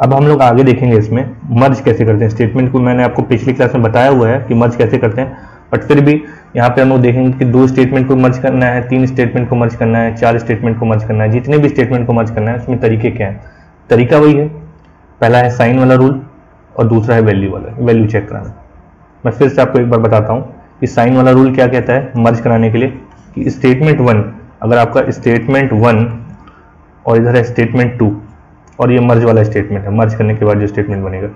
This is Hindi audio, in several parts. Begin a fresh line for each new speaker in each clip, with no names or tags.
अब हम लोग आगे देखेंगे इसमें मर्ज कैसे करते हैं। स्टेटमेंट को मैंने आपको पिछली क्लास में बताया हुआ है कि मर्ज कैसे करते हैं, बट फिर भी यहाँ पे हम लोग देखेंगे कि 2 स्टेटमेंट को मर्ज करना है, 3 स्टेटमेंट को मर्ज करना है, 4 स्टेटमेंट को मर्ज करना है, जितने भी स्टेटमेंट को मर्ज करना है उसमें तरीके क्या है। तरीका वही है, पहला है साइन वाला रूल और दूसरा है वैल्यू वाला, वैल्यू चेक कराना। मैं फिर से आपको एक बार बताता हूँ कि साइन वाला रूल क्या कहता है मर्ज कराने के लिए, कि स्टेटमेंट 1, अगर आपका स्टेटमेंट 1 और इधर है स्टेटमेंट 2 और ये मर्ज वाला स्टेटमेंट है, मर्ज करने के बाद जो स्टेटमेंट बनेगा,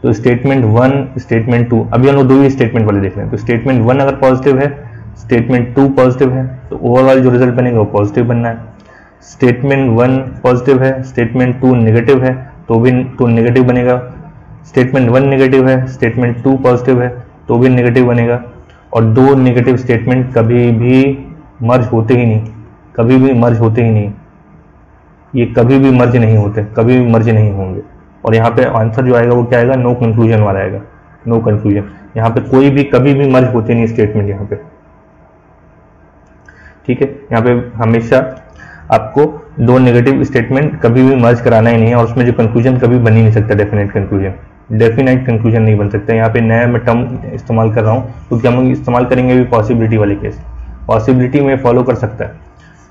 तो स्टेटमेंट 1 स्टेटमेंट 2, अभी हम लोग 2 ही स्टेटमेंट वाले देख रहे हैं। तो स्टेटमेंट 1 अगर पॉजिटिव है, स्टेटमेंट 2 पॉजिटिव है, तो ओवरऑल जो रिजल्ट बनेगा वो पॉजिटिव बनना है। स्टेटमेंट 1 पॉजिटिव है, स्टेटमेंट 2 नेगेटिव है, तो भी तो नेगेटिव बनेगा। स्टेटमेंट 1 नेगेटिव है, स्टेटमेंट 2 पॉजिटिव है, तो भी नेगेटिव बनेगा। और 2 नेगेटिव स्टेटमेंट कभी भी मर्ज होते ही नहीं, कभी भी मर्ज होते ही नहीं, ये कभी भी मर्ज नहीं होते, कभी भी मर्ज नहीं होंगे। और यहाँ पे आंसर जो आएगा वो क्या आएगा, नो कंक्लूजन वाला आएगा, नो कंक्लूजन। यहाँ पे कोई भी कभी भी मर्ज होते नहीं स्टेटमेंट यहाँ पे, ठीक है। यहाँ पे हमेशा आपको 2 नेगेटिव स्टेटमेंट कभी भी मर्ज कराना ही नहीं है, और उसमें जो कंक्लूजन कभी बन ही नहीं सकता, डेफिनेट कंक्लूजन, डेफिनेट कंक्लूजन नहीं बन सकता। यहाँ पे नया मैं टर्म इस्तेमाल कर रहा हूँ क्योंकि हम इस्तेमाल करेंगे भी पॉसिबिलिटी वाले केस। पॉसिबिलिटी में फॉलो कर सकता है,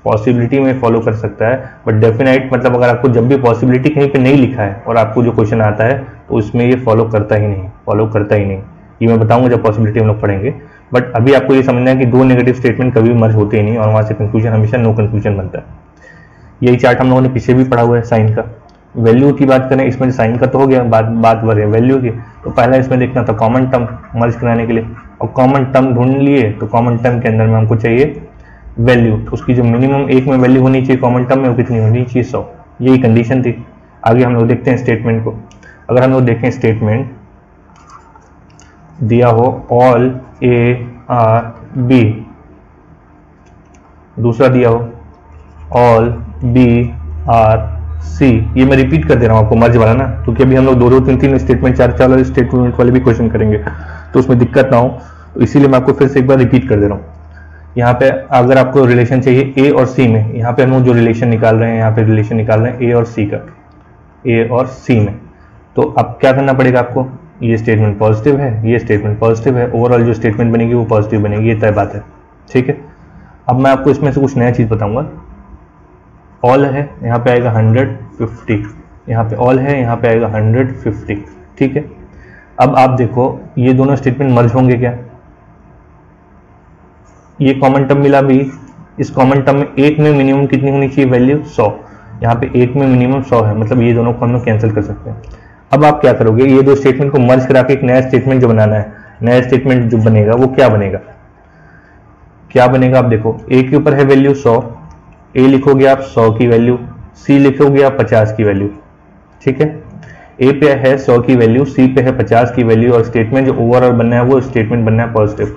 पॉसिबिलिटी में फॉलो कर सकता है, बट डेफिनेट मतलब अगर आपको जब भी पॉसिबिलिटी कहीं पे नहीं लिखा है और आपको जो क्वेश्चन आता है तो उसमें ये फॉलो करता ही नहीं, फॉलो करता ही नहीं। ये मैं बताऊंगा जब पॉसिबिलिटी हम लोग पढ़ेंगे, बट अभी आपको ये समझना है कि 2 नेगेटिव स्टेटमेंट कभी मर्ज होते ही नहीं और वहां से कंक्लूजन हमेशा नो कंक्लूजन बनता है। यही चार्ट हम लोगों ने पीछे भी पढ़ा हुआ है साइन का। वैल्यू की बात करें, इसमें साइन का तो हो गया, बात बढ़ रही है वैल्यू की। तो पहला इसमें देखना था कॉमन टर्म मर्ज कराने के लिए, और कॉमन टर्म ढूंढ लिए, तो कॉमन टर्म के अंदर में हमको चाहिए वैल्यू, तो उसकी जो मिनिमम एक में वैल्यू होनी चाहिए कॉमन टर्म में, वो कितनी होनी चाहिए 100, यही कंडीशन थी। आगे हम लोग देखते हैं स्टेटमेंट को। अगर हम लोग देखें स्टेटमेंट दिया हो ऑल ए आर बी, दूसरा दिया हो ऑल बी आर सी, ये मैं रिपीट कर दे रहा हूं आपको मर्ज वाला ना, क्योंकि अभी हम लोग 2 3 स्टेटमेंट 4 स्टेटमेंट वाले भी क्वेश्चन करेंगे तो उसमें दिक्कत ना हो, तो इसीलिए मैं आपको फिर से एक बार रिपीट कर दे रहा हूँ। यहाँ पे अगर आपको रिलेशन चाहिए ए और सी में, यहाँ पे हम लोग जो रिलेशन निकाल रहे हैं, यहाँ पे रिलेशन निकाल रहे हैं ए और सी का, ए और सी में, तो अब क्या करना पड़ेगा आपको, ये स्टेटमेंट पॉजिटिव है, ये स्टेटमेंट पॉजिटिव है, ओवरऑल जो स्टेटमेंट बनेगी वो पॉजिटिव बनेगी, ये तय बात है, ठीक है। अब मैं आपको इसमें से कुछ नया चीज बताऊंगा। ऑल है, यहाँ पे आएगा 150, यहाँ पे ऑल है, यहाँ पे आएगा 150, ठीक है। अब आप देखो ये दोनों स्टेटमेंट मर्ज होंगे क्या, ये कॉमन टर्म मिला भी, इस कॉमन टर्म में एक में मिनिमम कितनी होनी चाहिए वैल्यू 100, यहाँ पे एक में मिनिमम 100 है, मतलब ये दोनों को हम लोग कैंसिल कर सकते हैं। अब आप क्या करोगे, ये 2 स्टेटमेंट को मर्ज करा के एक नया स्टेटमेंट जो बनाना है, नया स्टेटमेंट जो बनेगा वो क्या बनेगा, क्या बनेगा आप देखो, ए के ऊपर है वैल्यू 100, ए लिखोगे आप 100 की वैल्यू, सी लिखोगे आप 50 की वैल्यू, ठीक है। ए पे है 100 की वैल्यू, सी पे है 50 की वैल्यू, और स्टेटमेंट जो ओवरऑल बनना है वो स्टेटमेंट बनना है पॉजिटिव।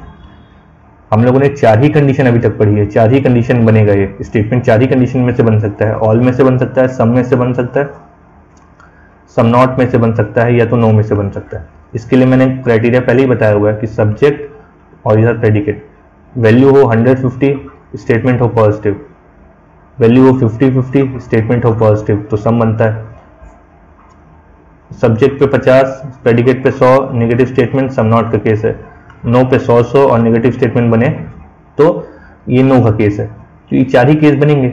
हम लोगों ने 4 ही कंडीशन अभी तक पढ़ी है, 4 ही कंडीशन बनेगा ये स्टेटमेंट, 4 ही कंडीशन में से बन सकता है, ऑल में से बन सकता है, सम में से बन सकता है, सम नॉट में से बन सकता है, या तो नो में से बन सकता है। इसके लिए मैंने क्राइटेरिया पहले ही बताया हुआ है कि सब्जेक्ट और इधर प्रेडिकेट, वैल्यू हो 150 स्टेटमेंट हो पॉजिटिव, वैल्यू हो 50-50 स्टेटमेंट हो पॉजिटिव, तो सम बनता है। सब्जेक्ट पे 50, प्रेडिकेट पे 100 नेगेटिव स्टेटमेंट, सम नॉट का केस है। नो पे 100 और नेगेटिव स्टेटमेंट बने तो ये नो का केस है, तो ये 4 ही केस बनेंगे।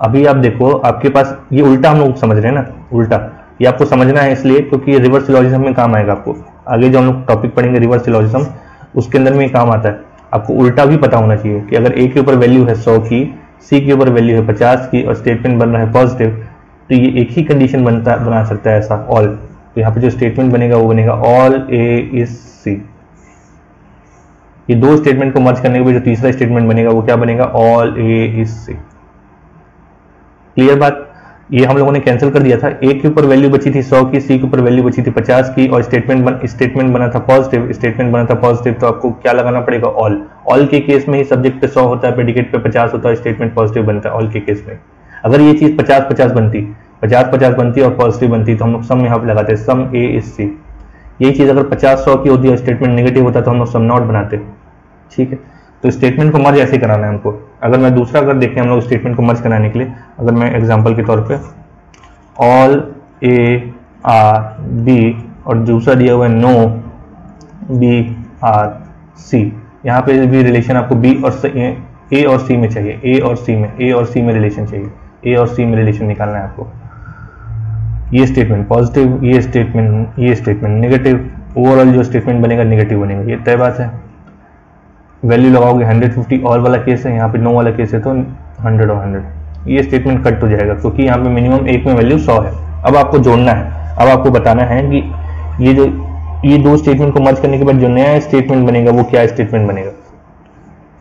अभी आप देखो आपके पास ये उल्टा हम लोग समझ रहे हैं ना, उल्टा ये आपको समझना है इसलिए क्योंकि ये रिवर्स सिलोजिज्म में काम आएगा आपको। आगे जो हम लोग टॉपिक पढ़ेंगे रिवर्स सिलोजिज्म, उसके अंदर में ये काम आता है। आपको उल्टा भी पता होना चाहिए कि अगर ए के ऊपर वैल्यू है 100 की, सी के ऊपर वैल्यू है 50 की और स्टेटमेंट बन रहा है पॉजिटिव, तो ये एक ही कंडीशन बना सकता है ऐसा ऑल। तो यहाँ पे जो स्टेटमेंट बनेगा वो बनेगा ऑल ए इज सी। ये 2 स्टेटमेंट को मर्ज करने के बाद जो तीसरा स्टेटमेंट बनेगा वो क्या बनेगा, all A is C. Clear बात, ये हम लोगों ने कैंसिल कर दिया था। ए के ऊपर वैल्यू बची थी 100 की, सी के ऊपर वैल्यू बची थी 50 की और स्टेटमेंट बना था पॉजिटिव, तो आपको क्या लगाना पड़ेगा, ऑल। ऑल के केस में ही सब्जेक्ट पे 100 होता है, प्रेडिकेट पे 50 होता है, स्टेटमेंट पॉजिटिव बनता है ऑल के केस में। अगर ये चीज 50-50 बनती और पॉजिटिव बनती तो हम लोग सम यहाँ पे लगाते, सम ए इज सी। यही चीज अगर 50-100 की होती है स्टेटमेंट नेगेटिव होता तो हम लोग सम नॉट बनाते, ठीक है। तो स्टेटमेंट को मर्ज ऐसे कराना है हमको। अगर मैं दूसरा अगर देखें हम लोग स्टेटमेंट को मर्ज कराने के लिए, अगर मैं एग्जांपल के तौर पे ऑल ए आर बी, और दूसरा दिया हुआ है नो बी आर सी। यहाँ पे भी रिलेशन आपको बी और ए और सी में चाहिए, ए और सी में रिलेशन चाहिए, ए और सी में रिलेशन निकालना है आपको। ये स्टेटमेंट पॉजिटिव, ये स्टेटमेंट नेगेटिव, ओवरऑल जो स्टेटमेंट बनेगा नेगेटिव बनेगा, ये तय बात है। वैल्यू लगाओगे 150, ऑल वाला केस है, यहाँ पे नो वाला केस है तो 100 और 100, ये स्टेटमेंट कट हो जाएगा क्योंकि यहाँ पे मिनिमम एक में वैल्यू 100 है। अब आपको जोड़ना है, अब आपको बताना है कि ये दो स्टेटमेंट को मर्ज करने के बाद जो नया स्टेटमेंट बनेगा वो क्या स्टेटमेंट बनेगा।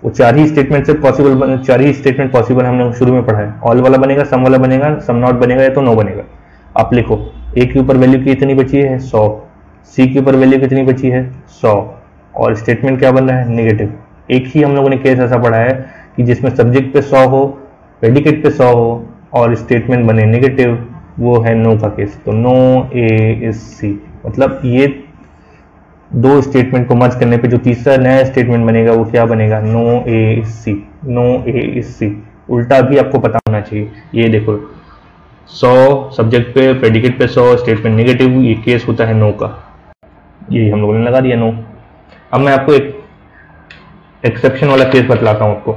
वो चार ही स्टेटमेंट पॉसिबल हमने शुरू में पढ़ा है। ऑल वाला बनेगा, सम वाला बनेगा, सम नॉट बनेगा या तो नो बनेगा। आप लिखो, ए के ऊपर वैल्यू कितनी बची है 100, सी के ऊपर वैल्यू कितनी बची है 100, और स्टेटमेंट क्या बन रहा है नेगेटिव। एक ही हम लोगों ने केस ऐसा पढ़ा है कि जिसमें सब्जेक्ट पे 100 हो, प्रेडिकेट पे 100 हो और स्टेटमेंट बने नेगेटिव, वो है नो का केस। तो नो ए इज सी, मतलब ये दो स्टेटमेंट को मर्ज करने पे जो तीसरा नया स्टेटमेंट बनेगा वो क्या बनेगा, no A is C, no A is C. उल्टा भी आपको पता होना चाहिए। ये देखो 100 सब्जेक्ट पे, प्रेडिकेट पे 100, स्टेटमेंट नेगेटिव, ये केस होता है नो का। ये हम लोगों ने लगा दिया नो। अब मैं आपको एक एक्सेप्शन वाला केस बतलाता हूँ आपको।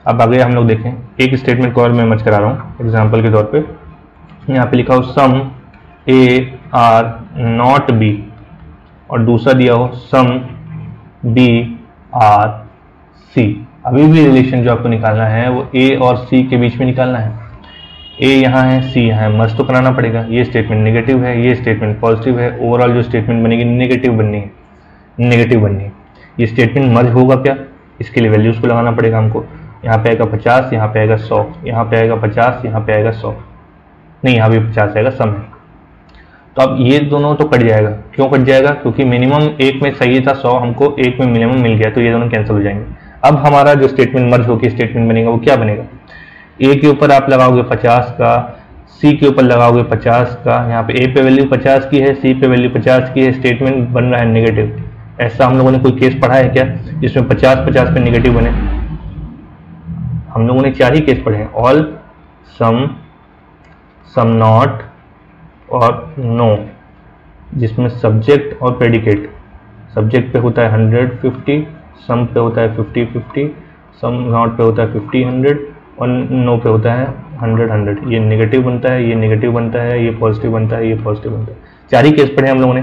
अब आगे हम लोग देखें, एक स्टेटमेंट को और मैं मर्ज करा रहा हूँ एग्जाम्पल के तौर पे। यहाँ पे लिखा हो सम ए आर नॉट बी, और दूसरा दिया हो सम बी आर सी। अभी भी रिलेशन जो आपको निकालना है वो ए और सी के बीच में निकालना है। ए यहाँ है, सी यहाँ है, मर्ज तो कराना पड़ेगा। ये स्टेटमेंट नेगेटिव है, ये स्टेटमेंट पॉजिटिव है, ओवरऑल जो स्टेटमेंट बनेगी नेगेटिव बननी है। ये स्टेटमेंट मर्ज होगा क्या, इसके लिए वैल्यूज को लगाना पड़ेगा हमको। यहाँ पे आएगा 50, यहाँ पे आएगा 100, यहाँ पे आएगा 50, यहाँ पे आएगा 100, नहीं यहाँ भी 50 आएगा, सम है। तो अब ये दोनों तो कट जाएगा। क्यों कट जाएगा, क्योंकि मिनिमम एक में सही था 100, हमको एक में मिनिमम मिल गया, तो ये दोनों कैंसिल हो जाएंगे। अब हमारा जो स्टेटमेंट मर्ज होकर स्टेटमेंट बनेगा वो क्या बनेगा, ए के ऊपर आप लगाओगे 50 का, सी के ऊपर लगाओगे 50 का, यहाँ पे ए पे वैल्यू 50 की है, सी पे वैल्यू 50 की है, स्टेटमेंट बन रहा है नेगेटिव। ऐसा हम लोगों ने कोई केस पढ़ा है क्या जिसमें 50-50 पे नेगेटिव बने? हम लोगों ने 4 ही केस पढ़े हैं, ऑल, सम नॉट और नो, जिसमें सब्जेक्ट और प्रेडिकेट, सब्जेक्ट पे होता है 100-50, सम पे होता है 50-50, सम नॉट पे होता है 50-100 और नो पे होता है 100-100। ये नेगेटिव बनता है, ये नेगेटिव बनता है, ये पॉजिटिव बनता है, ये पॉजिटिव बनता है। 4 ही केस पढ़े हम लोगों ने।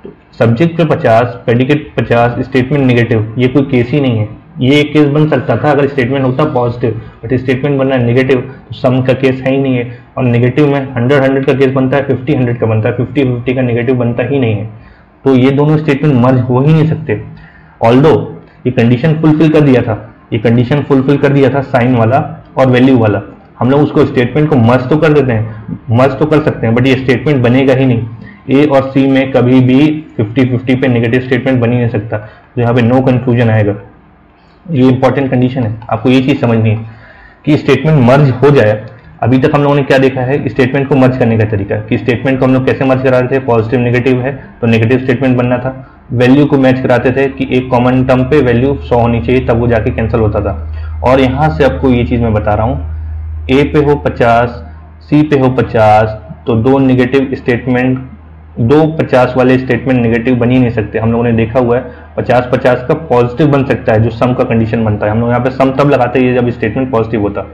तो सब्जेक्ट पे 50, प्रेडिकेट 50, स्टेटमेंट नेगेटिव, ये कोई केस ही नहीं है। ये एक केस बन सकता था अगर स्टेटमेंट होता पॉजिटिव, बट स्टेटमेंट बनना है नेगेटिव, तो सम का केस है ही नहीं है। और नेगेटिव में 100-100 का केस बनता है, 50-100 का बनता है, 50-50 का नेगेटिव बनता ही नहीं है। तो ये दोनों स्टेटमेंट मर्ज हो ही नहीं सकते। ऑल्दो ये कंडीशन फुलफिल कर दिया था, ये कंडीशन फुलफिल कर दिया था साइन वाला और वैल्यू वाला। हम लोग उसको स्टेटमेंट को मर्ज तो कर देते हैं, मर्ज तो कर सकते हैं, बट ये स्टेटमेंट बनेगा ही नहीं। ए और सी में कभी भी 50-50 पे नेगेटिव स्टेटमेंट बन ही नहीं सकता, तो यहाँ पे नो कंक्लूजन आएगा। ये इंपॉर्टेंट कंडीशन है, आपको ये चीज समझनी है कि स्टेटमेंट मर्ज हो जाए। अभी तक हम लोगों ने क्या देखा है, स्टेटमेंट को मर्ज करने का तरीका, कि स्टेटमेंट को हम लोग कैसे मर्ज करा रहे थे, पॉजिटिव नेगेटिव है तो नेगेटिव स्टेटमेंट बनना था। वैल्यू को मैच कराते थे कि एक कॉमन टर्म पे वैल्यू 100 होनी चाहिए, तब वो जाके कैंसिल होता था। और यहाँ से आपको ये चीज मैं बता रहा हूँ, ए पे हो 50, सी पे हो 50, तो दो नेगेटिव स्टेटमेंट, दो 50 वाले स्टेटमेंट नेगेटिव बन ही नहीं सकते। हम लोगों ने देखा हुआ है 50-50 का पॉजिटिव बन सकता है, जो सम का कंडीशन बनता है। हम लोग यहाँ पे सम तब लगाते हैं जब स्टेटमेंट पॉजिटिव होता,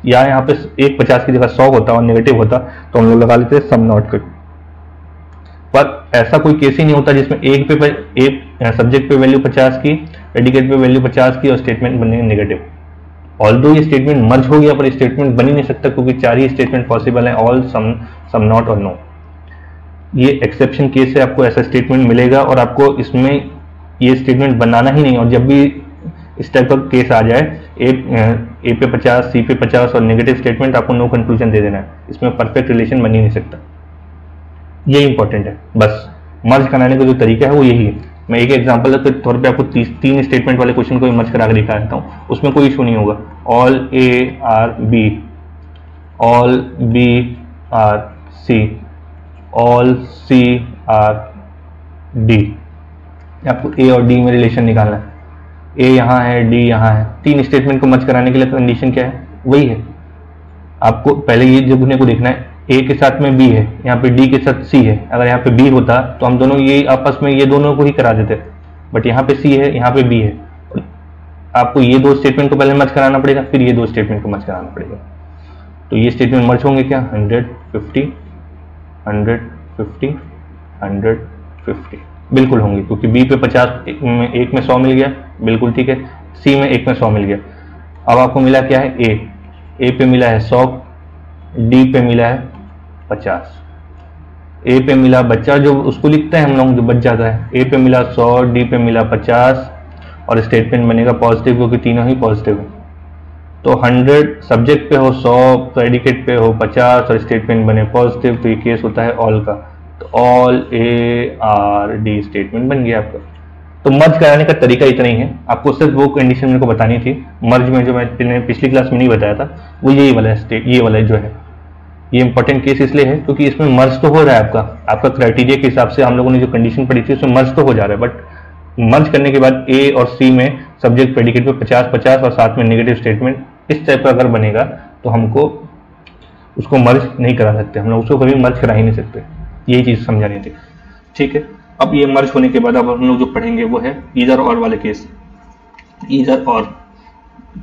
या यहाँ पे एक 50 की जगह 100 होता और नेगेटिव होता तो हम लोग लगा लेते सम नॉट का। पर ऐसा कोई केस ही नहीं होता जिसमें एक सब्जेक्ट पे वैल्यू 50 की, प्रेडिकेट पे वैल्यू 50 की और स्टेटमेंट बनेगा नेगेटिव। ऑल्दो ये स्टेटमेंट मर्ज हो गया पर स्टेटमेंट बन ही नहीं सकता, क्योंकि 4 ही स्टेटमेंट पॉसिबल है, ऑल, सम नॉट और नो। ये एक्सेप्शन केस है, आपको ऐसा स्टेटमेंट मिलेगा और आपको इसमें ये स्टेटमेंट बनाना ही नहीं। और जब भी इस टाइप का केस आ जाए, ए पे 50, सी पे 50 और नेगेटिव स्टेटमेंट, आपको नो कंक्लूजन दे देना है, इसमें परफेक्ट रिलेशन बन ही नहीं सकता। ये इंपॉर्टेंट है। बस मर्ज कराने का जो तरीका है वो यही है। मैं एक एग्जांपल के तौर पे आपको 3 स्टेटमेंट वाले क्वेश्चन को मर्ज करा के दिखा देता हूँ, उसमें कोई इशू नहीं होगा। All A are B, all B are C, all C are D. आपको ए और डी में रिलेशन निकालना है, ए यहाँ है, डी यहाँ है। 3 स्टेटमेंट को मर्ज कराने के लिए कंडीशन क्या है, वही है। आपको पहले ये जगने को देखना है, ए के साथ में बी है, यहाँ पे डी के साथ सी है, अगर यहाँ पे बी होता तो हम दोनों ये आपस में ये दोनों को ही करा देते, बट यहाँ पे सी है, यहाँ पे बी है। आपको ये दो स्टेटमेंट को पहले मर्ज कराना पड़ेगा, फिर ये दो स्टेटमेंट को मर्ज कराना पड़ेगा। तो ये स्टेटमेंट मर्ज होंगे क्या, 100 50 100 50 100 50 बिल्कुल होंगे, क्योंकि बी पे 50 एक में 100 मिल गया, बिल्कुल ठीक है। सी में 1 में 100 मिल गया। अब आपको मिला क्या है, ए पे मिला है 100, डी पे मिला है 50। ए पे मिला बच्चा जो उसको लिखते हैं हम लोग, जो बच जाता है, ए पे मिला 100, डी पे मिला 50 और स्टेटमेंट बनेगा पॉजिटिव, क्योंकि तीनों ही पॉजिटिव है। तो 100 सब्जेक्ट पे हो, 100 प्रेडिकेट पे हो 50 और स्टेटमेंट बने पॉजिटिव, तो ये केस होता है ऑल का। तो all A R D statement बन गया आपका। तो मर्ज कराने का तरीका इतना ही है, आपको सिर्फ वो कंडीशन मेरे को बतानी थी। मर्ज में जो मैंने पिछली क्लास में नहीं बताया था वो यही वाला है, ये वाला जो है ये इंपॉर्टेंट केस इसलिए है क्योंकि इसमें मर्ज तो हो रहा है आपका क्राइटेरिया के हिसाब से हम लोगों ने जो कंडीशन पढ़ी थी उसमें मर्ज तो हो जा रहा है, बट मर्ज करने के बाद ए और सी में सब्जेक्ट प्रेडिकेट पे 50-50 और साथ में नेगेटिव स्टेटमेंट इस टाइप का अगर बनेगा तो हमको उसको मर्ज नहीं करा सकते, हम लोग उसको कभी मर्ज करा ही नहीं सकते। यही चीज समझानी थी, ठीक है। अब ये मर्ज होने के बाद अब हम लोग जो पढ़ेंगे वो है ईदर और वाले केस। ईदर और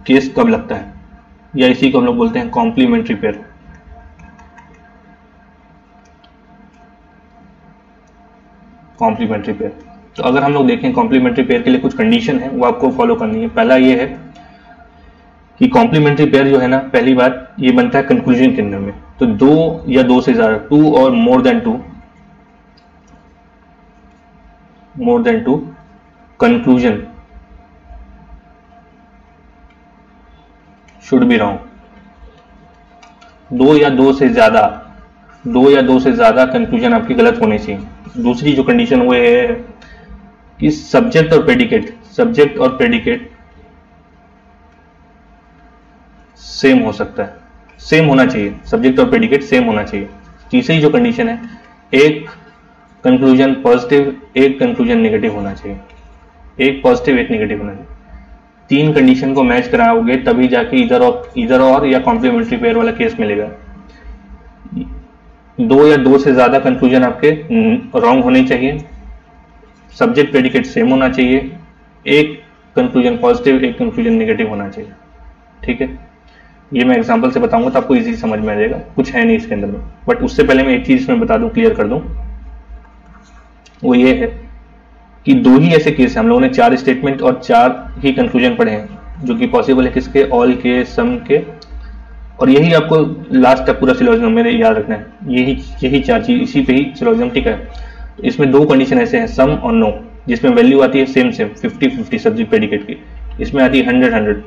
केस कब लगता है, या इसी को हम लोग बोलते हैं कॉम्प्लीमेंट्री पेयर। कॉम्प्लीमेंट्री पेयर, तो अगर हम लोग देखें कॉम्प्लीमेंट्री पेयर के लिए कुछ कंडीशन है वो आपको फॉलो करनी है। पहला ये है कि कॉम्प्लीमेंट्री पेयर जो है ना, पहली बात ये बनता है कंक्लूजन के अंदर में, तो 2 या 2 से ज्यादा, 2 और more than 2 conclusion should be wrong. 2 या 2 से ज्यादा कंक्लूजन आपकी गलत होनी चाहिए। दूसरी जो कंडीशन वो है कि सब्जेक्ट और प्रेडिकेट सेम हो सकता है, सेम होना चाहिए, सब्जेक्ट और प्रेडिकेट सेम होना चाहिए। तीसरी जो कंडीशन है, एक कंक्लूजन पॉजिटिव, एक कंक्लूजन नेगेटिव होना चाहिए, एक पॉजिटिव एक नेगेटिव होना चाहिए। 3 कंडीशन को मैच कराओगे तभी जाके इधर और या कॉम्प्लीमेंट्री पेयर वाला केस मिलेगा। 2 या 2 से ज्यादा कंक्लूजन आपके रॉन्ग होने चाहिए, सब्जेक्ट प्रेडिकेट सेम होना चाहिए, एक कंक्लूजन पॉजिटिव एक कंक्लूजन नेगेटिव होना चाहिए, ठीक है। ये मैं एग्जांपल से बताऊंगा तो आपको इजी समझ में आ जाएगा, कुछ है नहीं इसके अंदर में। बट उससे पहले मैं एक चीज इसमें बता दूं, क्लियर कर दूं, वो ये है कि 2 ही ऐसे केस हैं, हम लोगों ने 4 स्टेटमेंट और 4 ही कंक्लूजन पढ़े हैं जो कि पॉसिबल है किसके, ऑल के, सम के, और यही आपको लास्ट तक पूरा सिलोजिज्म मेरे याद रखना है, यही 4 चीज, इसी पे ही सिलोजिज्म टिका है। तो इसमें 2 कंडीशन ऐसे हैं, सम और नो, जिसमें वैल्यू आती है सेम 50-50 सब्जेक्ट प्रेडिकेट की। इसमें आती है 100-100,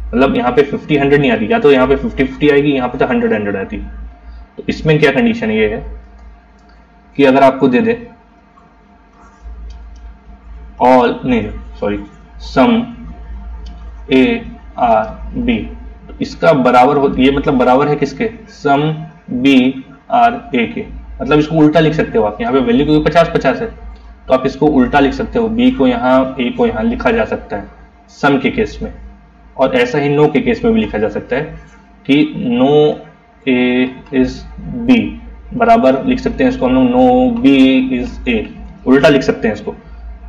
मतलब यहाँ पे 50-100 नहीं आती, या तो यहाँ पे 50-50 आएगी, यहाँ पे तो 100-100 आती। तो इसमें क्या कंडीशन ये है कि अगर आपको दे दे सम ए आर बी, तो इसका बराबर हो, ये मतलब बराबर है किसके, सम बी आर ए के। मतलब इसको उल्टा लिख सकते हो आप, यहाँ पे वैल्यू क्योंकि 50-50 है तो आप इसको उल्टा लिख सकते हो, बी को यहाँ ए को यहाँ लिखा जा सकता है सम के केस में, और ऐसा ही नो के केस में भी लिखा जा सकता है कि नो ए इज बी, बराबर लिख सकते हैं इसको हम लोग, नो बी इज ए, उल्टा लिख सकते हैं इसको,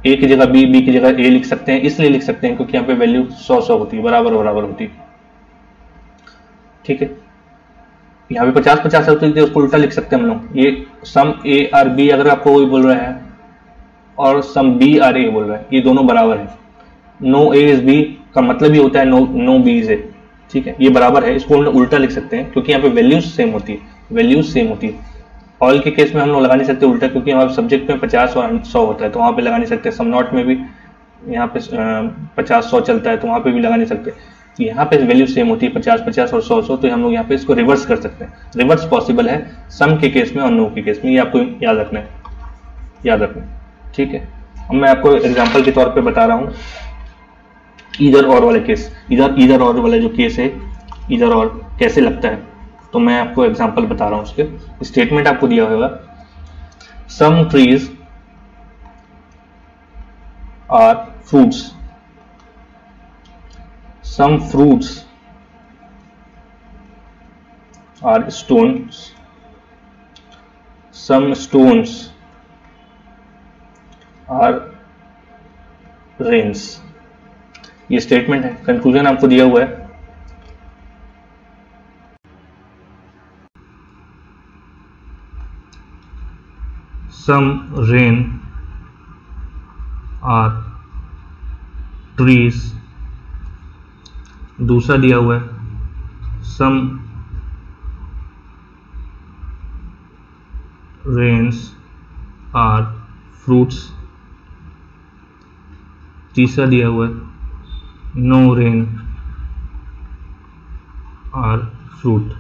ए की जगह बी, बी की जगह ए लिख सकते हैं। इसलिए लिख सकते हैं क्योंकि यहाँ पे वैल्यू 100-100 होती है, बराबर होती है, ठीक है। यहाँ पे 50-50 होती है, उसको उल्टा लिख सकते हैं हम लोग। ये सम ए आर बी अगर आपको कोई बोल रहा है और सम बी आर ए बोल रहा है, ये दोनों बराबर है। नो ए इज बी का मतलब ये होता है नो बी इज ए, ठीक है, ये बराबर है, इसको हम लोग उल्टा लिख सकते हैं क्योंकि यहाँ पे वैल्यूज सेम होती है। ऑल के केस में हम लोग लगा नहीं सकते उल्टा, क्योंकि यहाँ सब्जेक्ट में 50 और 100 होता है तो वहाँ पे लगा नहीं सकते। सम नॉट में भी यहाँ पे 50-100 चलता है तो वहाँ पे भी लगा नहीं सकते। यहाँ पे वैल्यू सेम होती है 50-50 और 100-100, तो हम लोग यहाँ पे इसको रिवर्स कर सकते हैं। रिवर्स पॉसिबल है सम के केस में और नो के केस में, ये आपको याद रखना है, ठीक है। अब मैं आपको एग्जाम्पल के तौर पर बता रहा हूँ इधर और वाले केस, इधर और वाला जो केस है, इधर और कैसे लगता है, तो मैं आपको एग्जांपल बता रहा हूं। उसके स्टेटमेंट आपको दिया होगा, some trees are fruits, some fruits are stones some stones are rains. ये स्टेटमेंट है, कंक्लूजन आपको दिया हुआ है। सम रेन आर ट्रीज, दूसरा दिया हुआ है सम रेन्स आर फ्रूट्स, तीसरा दिया हुआ है नो रेन आर फ्रूट।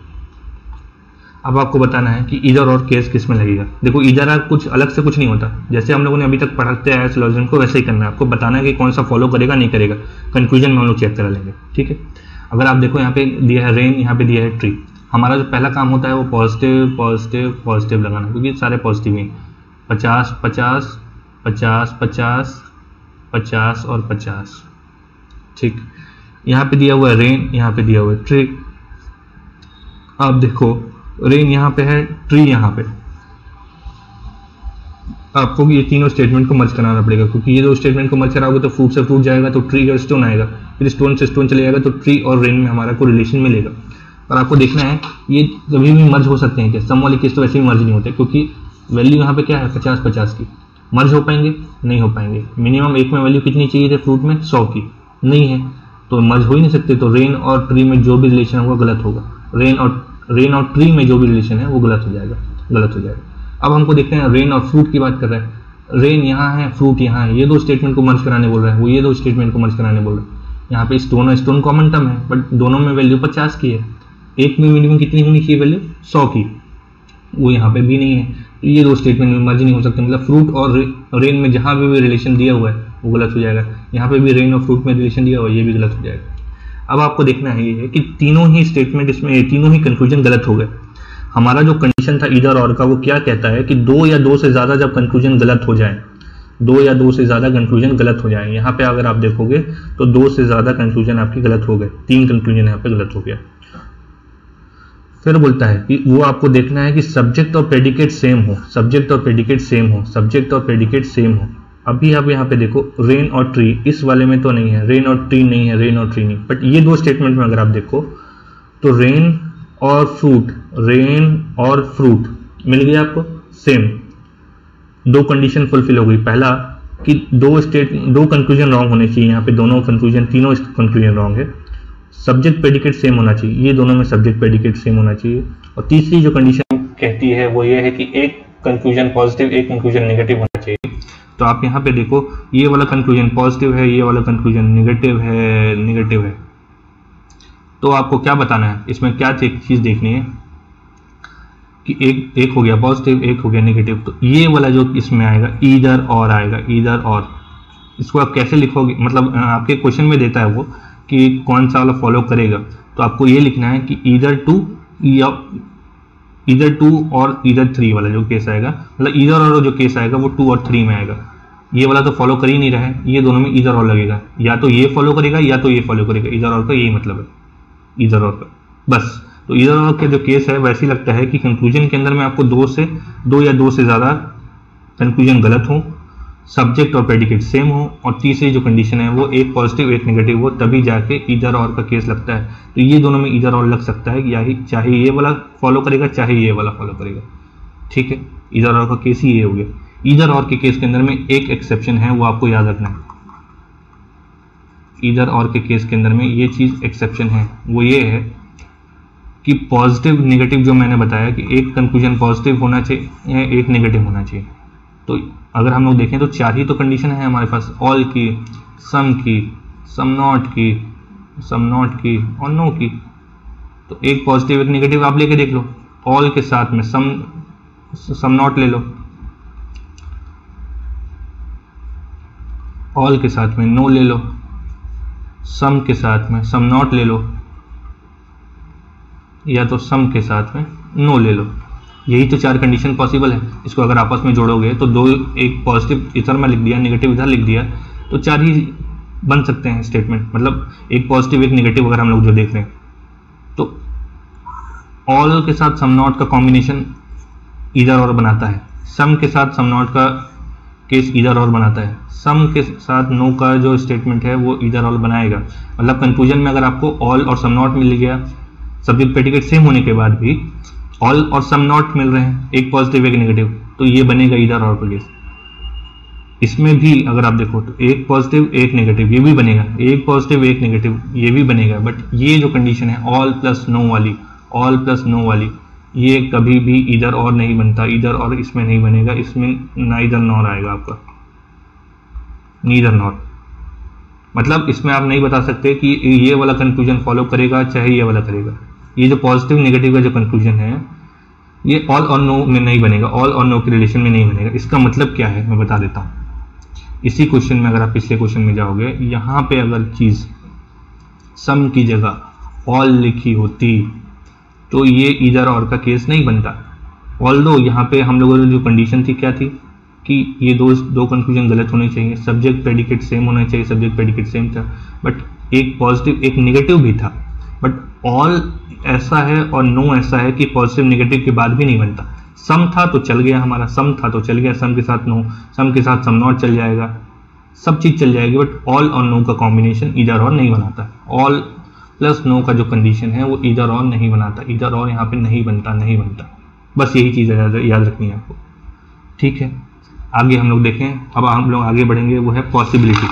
अब आपको बताना है कि इधर और केस किस में लगेगा। देखो इधर और कुछ अलग से कुछ नहीं होता, जैसे हम लोगों ने अभी तक पढ़ते आया सिलोजिज्म को वैसे ही करना है। आपको बताना है कि कौन सा फॉलो करेगा नहीं करेगा, कंक्लूजन में हम लोग चेक करा लेंगे, ठीक है। अगर आप देखो यहाँ पे दिया है रेन, यहाँ पे दिया है ट्री, हमारा जो पहला काम होता है वो पॉजिटिव पॉजिटिव पॉजिटिव लगाना, क्योंकि सारे पॉजिटिव ही 50 50 50 50 50 और 50, ठीक। यहाँ पे दिया हुआ है रेन, यहाँ पे दिया हुआ है ट्री। आप देखो रेन यहाँ पे है, ट्री यहाँ पे, आपको ये तीनों स्टेटमेंट को मर्ज कराना पड़ेगा, क्योंकि ये दो स्टेटमेंट को मर्ज कराओगे तो फ्रूट से फ्रूट जाएगा तो ट्री और स्टोन आएगा, फिर स्टोन से स्टोन चले जाएगा तो ट्री और रेन में हमारा को रिलेशन मिलेगा। और आपको देखना है ये कभी भी मर्ज हो सकते हैं क्या, सम वाले केस तो वैसे ही मर्ज नहीं होते, क्योंकि वैल्यू यहाँ पे क्या है 50 50 की। मर्ज हो पाएंगे? नहीं हो पाएंगे। मिनिमम एक में वैल्यू कितनी चाहिए थे फ्रूट में? 100 की, नहीं है तो मर्ज हो ही नहीं सकते। तो रेन और ट्री में जो भी रिलेशन होगा गलत होगा, रेन और ट्री में जो भी रिलेशन है वो गलत हो जाएगा, गलत हो जाएगा। अब हमको देखते हैं रेन और फ्रूट की बात कर रहा है, रेन यहाँ है फ्रूट यहाँ है, ये दो स्टेटमेंट को मर्ज कराने बोल रहा है, वो ये दो स्टेटमेंट को मर्ज कराने बोल रहा है। यहाँ पे स्टोन और स्टोन कॉमन टर्म है, बट दोनों में वैल्यू 50 की है, एक में मिनिमम कितनी होनी चाहिए वैल्यू 100 की, वो यहाँ पे भी नहीं है, तो ये दो स्टेटमेंट में मर्ज नहीं हो सकते। मतलब फ्रूट और रेन में जहाँ भी रिलेशन दिया हुआ है वो गलत हो जाएगा, यहाँ पे भी रेन और फ्रूट में रिलेशन दिया हुआ है ये भी गलत हो जाएगा। अब आपको देखना है ये है कि तीनों ही स्टेटमेंट इसमें, तीनों ही कंक्लूजन गलत हो गए। हमारा जो कंडीशन था इधर और का वो क्या कहता है कि दो या दो से ज्यादा जब कंक्लूजन गलत हो जाए, दो या दो से ज्यादा कंक्लूजन गलत हो जाए, यहाँ पे अगर आप देखोगे तो दो से ज्यादा कंक्लूजन आपकी गलत हो गए, 3 कंक्लूजन यहाँ पे गलत हो गया। फिर बोलता है कि वो आपको देखना है कि सब्जेक्ट और प्रेडिकेट सेम हो, सब्जेक्ट और प्रेडिकेट सेम हो, सब्जेक्ट और प्रेडिकेट सेम हो। अभी आप यहाँ पे देखो रेन और ट्री, इस वाले में तो नहीं है, रेन और ट्री नहीं है, रेन और ट्री नहीं, बट ये दो स्टेटमेंट में अगर आप देखो तो रेन और फ्रूट, रेन और फ्रूट मिल गया आपको सेम, दो कंडीशन फुलफिल हो गई। पहला कि दो कंक्लूजन रॉन्ग होने चाहिए, यहाँ पे दोनों कंक्लूजन, तीनों कंक्लूजन रॉन्ग है। सब्जेक्ट प्रेडिकेट सेम होना चाहिए, ये दोनों में सब्जेक्ट प्रेडिकेट सेम होना चाहिए। और तीसरी जो कंडीशन कहती है वो ये है कि एक कंक्लूजन पॉजिटिव एक कंक्लूजन नेगेटिव होना चाहिए। तो आप यहाँ पे देखो ये वाला कंक्लूजन पॉजिटिव है, ये वाला कंक्लूजन नेगेटिव है, तो आपको क्या बताना है, इसमें क्या चीज देखनी है कि एक हो गया पॉजिटिव, एक हो गया नेगेटिव, तो ये वाला जो इसमें आएगा ईदर और आएगा, ईदर और। इसको आप कैसे लिखोगे, मतलब आपके क्वेश्चन में देता है वो कि कौन सा वाला फॉलो करेगा, तो आपको ये लिखना है कि ईदर टू या ईदर 2 और ईदर 3 वाला जो केस आएगा, मतलब ईदर और जो केस आएगा वो 2 और 3 में आएगा। ये वाला तो फॉलो कर ही नहीं रहा है, ये दोनों में ईदर और लगेगा, या तो ये फॉलो करेगा या तो ये फॉलो करेगा, ईदर और का यही मतलब है, ईदर और का बस। तो ईदर और का जो केस है वैसे ही लगता है कि कंक्लूजन के अंदर में आपको दो या दो से ज्यादा कंक्लूजन गलत हो, सब्जेक्ट और प्रेडिकेट सेम हो, और तीसरी जो कंडीशन है वो एक पॉजिटिव एक नेगेटिव हो, तभी जाके ईदर और का केस लगता है। तो ये दोनों में ईदर और लग सकता है, या चाहे ये वाला फॉलो करेगा चाहे ये वाला फॉलो करेगा, ठीक है। ईदर और का केस ही ये हो गया। ईदर और के केस के अंदर में एक एक्सेप्शन है, वो आपको याद रखना है। ईदर और के केस के अंदर में ये चीज एक्सेप्शन है, वो ये है कि पॉजिटिव नेगेटिव जो मैंने बताया कि एक कंक्लूजन पॉजिटिव होना चाहिए, एक नेगेटिव होना चाहिए। तो अगर हम लोग देखें तो 4 ही तो कंडीशन है हमारे पास, ऑल की, सम नॉट की और नो की। तो एक पॉजिटिव एक नेगेटिव आप लेके देख लो, ऑल के साथ में सम नॉट ले लो, ऑल के साथ में नो ले लो, सम के साथ में सम नॉट ले लो, या तो सम के साथ में नो ले लो। यही तो 4 कंडीशन पॉसिबल है। इसको अगर आपस में जोड़ोगे तो दो, एक पॉजिटिव इधर में लिख दिया, नेगेटिव इधर लिख दिया, तो 4 ही बन सकते हैं स्टेटमेंट, मतलब एक पॉजिटिव एक नेगेटिव अगर हम लोग जो देख रहे हैं। तो ऑल के साथ सम नॉट का कॉम्बिनेशन ईदर और बनाता है, सम के साथ सम नॉट का केस ईदर और बनाता है, सम के साथ नो का जो स्टेटमेंट है वो ईदर और बनाएगा। मतलब कंक्लूजन में अगर आपको ऑल और सम नॉट मिल गया, सब्जेक्ट प्रेडिकेट सेम होने के बाद भी ऑल और सम नॉट मिल रहे हैं, एक पॉजिटिव एक नेगेटिव, तो ये बनेगा ईदर और का केस। इसमें भी अगर आप देखो तो एक पॉजिटिव एक नेगेटिव ये भी बनेगा, एक पॉजिटिव एक नेगेटिव ये भी बनेगा। बट ये जो कंडीशन है ऑल प्लस नो वाली, ऑल प्लस नो वाली, ये कभी भी इधर और नहीं बनता, इधर और इसमें नहीं बनेगा, इसमें नाइदर नॉर आएगा आपका, नीदर नॉर। मतलब इसमें आप नहीं बता सकते कि ये वाला कंक्लूजन फॉलो करेगा चाहे ये वाला करेगा। ये जो पॉजिटिव नेगेटिव का जो कंक्लूजन है ये ऑल और नो में नहीं बनेगा, ऑल और नो के रिलेशन में नहीं बनेगा। इसका मतलब क्या है मैं बता देता हूं। इसी क्वेश्चन में अगर आप पिछले क्वेश्चन में जाओगे, यहां पे अगर चीज सम की जगह ऑल लिखी होती तो ये इधर और का केस नहीं बनता। ऑल्दो यहाँ पे हम लोगों की जो कंडीशन थी क्या थी कि ये दो कंक्लूजन गलत होने चाहिए, सब्जेक्ट प्रेडिकेट सेम होना चाहिए, सब्जेक्ट प्रेडिकेट सेम था, बट एक पॉजिटिव एक नेगेटिव भी था। बट ऑल ऐसा है और नो ऐसा है कि पॉजिटिव नेगेटिव के बाद भी नहीं बनता। सम था तो चल गया हमारा, सम था तो चल गया, सम के साथ नो, सम के साथ सम नॉट चल जाएगा, सब चीज चल जाएगी। बट ऑल और नो का कॉम्बिनेशन इधर और नहीं बनाता। ऑल प्लस नो का जो कंडीशन है वो इधर और नहीं बनाता, इधर और यहाँ पे नहीं बनता, नहीं बनता। बस यही चीज़ याद रखनी है आपको। ठीक है, आगे हम लोग देखें, अब हम लोग आगे बढ़ेंगे, वो है पॉसिबिलिटी।